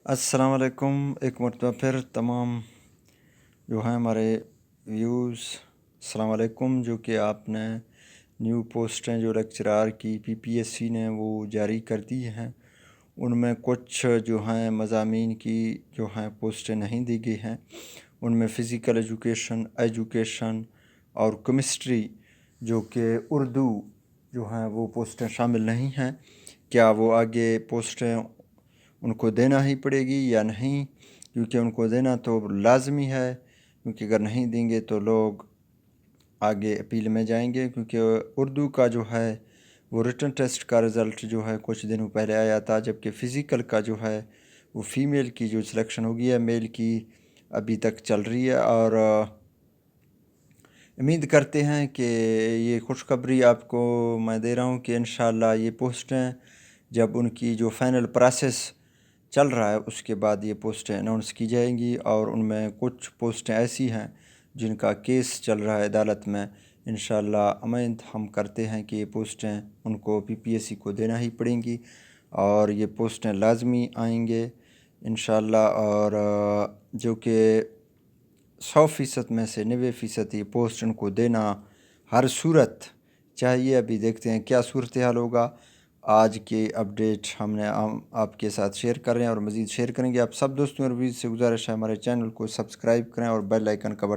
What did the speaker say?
السلام علیکم، ایک مرتبہ پھر تمام جو ہیں ہمارے ویوز، السلام علیکم۔ جو کہ آپ نے نیو پوسٹیں جو لیکچرار کی PPSC نے وہ جاری کر دی ہیں، ان میں کچھ جو ہیں مضامین کی جو ہیں پوسٹیں نہیں دی گئی ہیں۔ ان میں فزیکل ایجوکیشن اور کیمسٹری جو کہ اردو جو ہیں وہ پوسٹیں شامل نہیں ہیں۔ کیا وہ آگے پوسٹیں ان کو دینا ہی پڑے گی یا نہیں؟ کیونکہ ان کو دینا تو لازمی ہے، کیونکہ اگر نہیں دیں گے تو لوگ آگے اپیل میں جائیں گے۔ کیونکہ اردو کا جو ہے وہ ریٹن ٹیسٹ کا رزلٹ جو ہے کچھ دنوں پہلے آیا تھا، جبکہ فزیکل کا جو ہے وہ فیمیل کی جو سلیکشن ہو گئی ہے، میل کی ابھی تک چل رہی ہے۔ اور امید کرتے ہیں کہ یہ خوشخبری آپ کو میں دے رہا ہوں کہ انشاءاللہ یہ پوسٹیں جب ان کی جو فائنل پروسیس چل رہا ہے اس کے بعد یہ پوسٹیں اناؤنس کی جائیں گی، اور ان میں کچھ پوسٹیں ایسی ہیں جن کا کیس چل رہا ہے عدالت میں۔ انشاءاللہ امید ہم کرتے ہیں کہ یہ پوسٹیں ان کو PPSC کو دینا ہی پڑیں گی، اور یہ پوسٹیں لازمی آئیں گے انشاءاللہ۔ اور جو کہ 100% میں سے 90% یہ پوسٹ ان کو دینا ہر صورت چاہیے۔ ابھی دیکھتے ہیں کیا صورتحال ہوگا۔ آج کی اپڈیٹ ہم آپ کے ساتھ شیئر کر رہے ہیں اور مزید شیئر کریں گے۔ آپ سب دوستوں اور ویز سے گزارش ہے ہمارے چینل کو سبسکرائب کریں اور بیل آئیکن کا بٹن